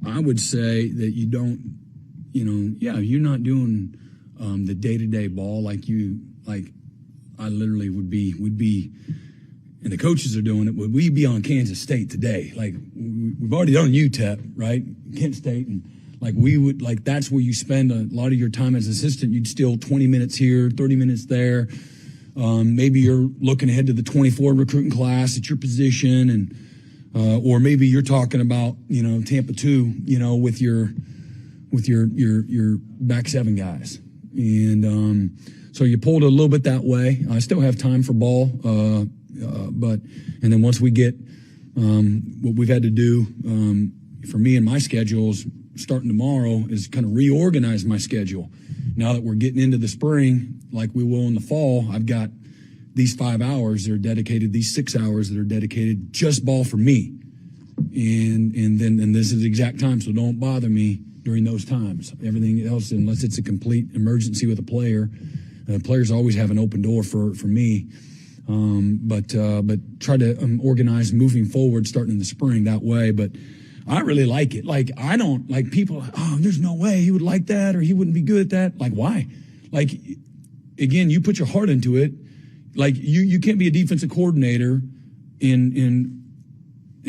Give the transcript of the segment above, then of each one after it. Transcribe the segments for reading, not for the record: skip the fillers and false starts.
I would say that you don't, you're not doing the day-to-day ball like I literally would be, and the coaches are doing it. Would we be on Kansas State today? Like we've already done UTEP, right? Kent State, and that's where you spend a lot of your time as an assistant. You'd steal 20 minutes here, 30 minutes there. Maybe you're looking ahead to the 24 recruiting class at your position, and or maybe you're talking about Tampa 2, with your back seven guys, and so you pulled it a little bit that way. I still have time for ball, but then once we get what we've had to do for me and my schedules starting tomorrow is kind of reorganize my schedule. Now that we're getting into the spring, like we will in the fall, I've got these 5 hours that are dedicated, these 6 hours that are dedicated just ball for me. And this is the exact time, so don't bother me during those times. Everything else, unless it's a complete emergency with a player, players always have an open door for me. But try to organize moving forward, starting in the spring that way. But I really like it. Like, I don't like people, there's no way he would like that or he wouldn't be good at that. Like, why? Like, again, you put your heart into it. Like, you can't be a defensive coordinator in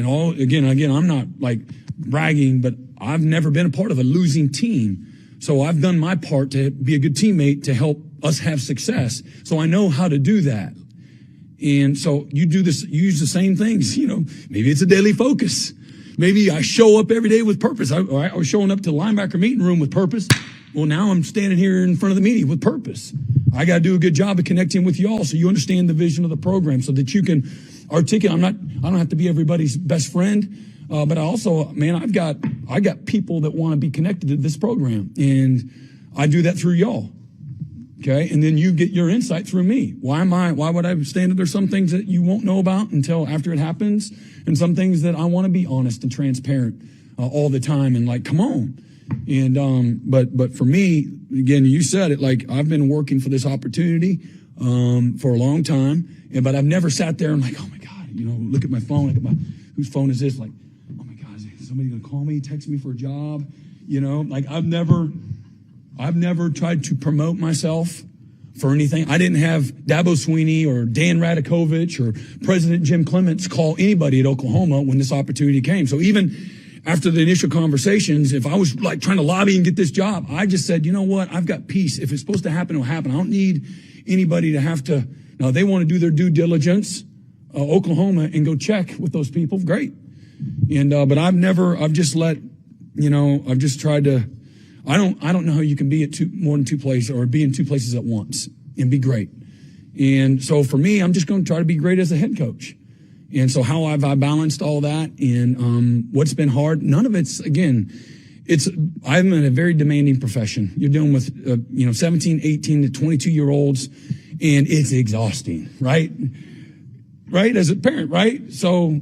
all, again, I'm not like bragging, but I've never been a part of a losing team. So I've done my part to be a good teammate to help us have success. So I know how to do that. And so you do this, you use the same things, maybe it's a daily focus. Maybe I show up every day with purpose. I was showing up to the linebacker meeting room with purpose. Well, now I'm standing here in front of the meeting with purpose. I got to do a good job of connecting with y'all so you understand the vision of the program so that you can articulate. I don't have to be everybody's best friend. But I also, I got people that want to be connected to this program, and I do that through y'all. Okay. And then you get your insight through me. Why would I stand there? There's some things that you won't know about until after it happens, and some things that I want to be honest and transparent, all the time. And like, come on. And, but for me, again, you said it, like, I've been working for this opportunity, for a long time, but I've never sat there and like, oh my God, look at my phone, whose phone is this? Like, oh my God, is somebody going to call me, text me for a job? Like I've never tried to promote myself for anything. I didn't have Dabo Sweeney or Dan Radakovich or President Jim Clements call anybody at Oklahoma when this opportunity came. So even after the initial conversations, if I was like trying to lobby and get this job, I just said, you know what? I've got peace. If it's supposed to happen, it'll happen. I don't need anybody to have to. Now, they want to do their due diligence, Oklahoma, and go check with those people. Great. And, but I've just tried to, I don't know how you can be at more than two places or be in two places at once and be great. And so for me, I'm just going to try to be great as a head coach. And so how have I balanced all that? And what's been hard? None of it's, again, I'm in a very demanding profession. You're dealing with, 17, 18 to 22-year-olds, and it's exhausting, right? Right? As a parent, right? So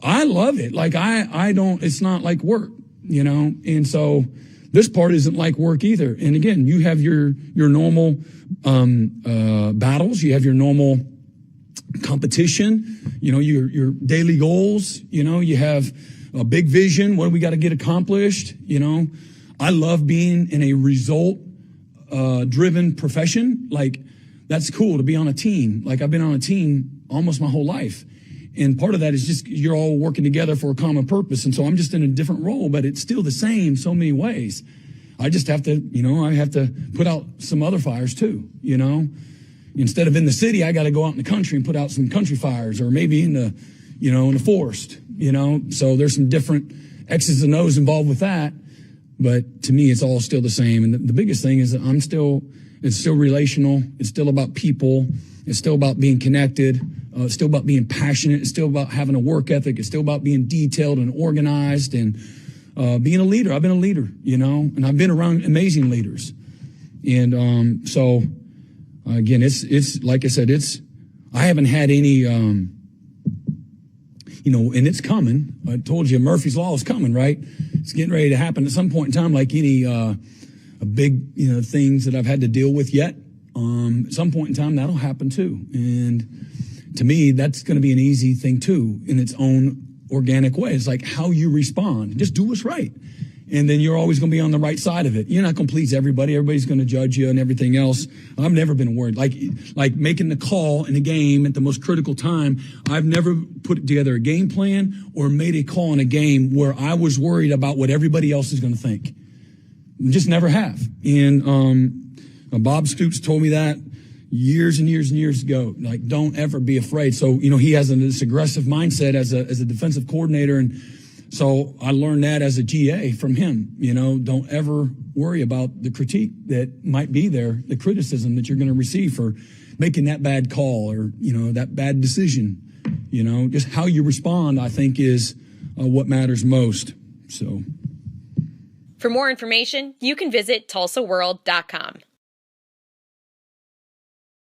I love it. Like it's not like work, and so this part isn't like work either. And again, you have your normal, battles. You have your normal competition, your daily goals, you have a big vision. What do we got to get accomplished? I love being in a result, driven profession. Like, that's cool to be on a team. Like, I've been on a team almost my whole life. And part of that is just you're all working together for a common purpose. And so I'm just in a different role, but it's still the same so many ways. I just have to, I have to put out some other fires too, Instead of in the city, I got to go out in the country and put out some country fires, or maybe in the, in the forest, So there's some different X's and O's involved with that. But to me, it's all still the same. And the biggest thing is that it's still relational. It's still about people. It's still about being connected. It's still about being passionate. It's still about having a work ethic. It's still about being detailed and organized and being a leader. I've been a leader, and I've been around amazing leaders. And so, again, it's like I said, I haven't had any, and it's coming. I told you Murphy's Law is coming, right? It's getting ready to happen at some point in time, like any big, things that I've had to deal with yet. At some point in time, that'll happen too. And to me, that's going to be an easy thing too, in its own organic way. It's like how you respond. Just do what's right. And then you're always going to be on the right side of it. You're not going to please everybody. Everybody's going to judge you and everything else. I've never been worried. Like making the call in a game at the most critical time. I've never put together a game plan or made a call in a game where I was worried about what everybody else is going to think. Just never have. And Bob Stoops told me that years and years and years ago. Like, don't ever be afraid. So, he has this aggressive mindset as a defensive coordinator, and so I learned that as a GA from him. Don't ever worry about the critique that might be there, the criticism that you're going to receive for making that bad call or, that bad decision. Just how you respond, I think, is what matters most. So, for more information, you can visit TulsaWorld.com.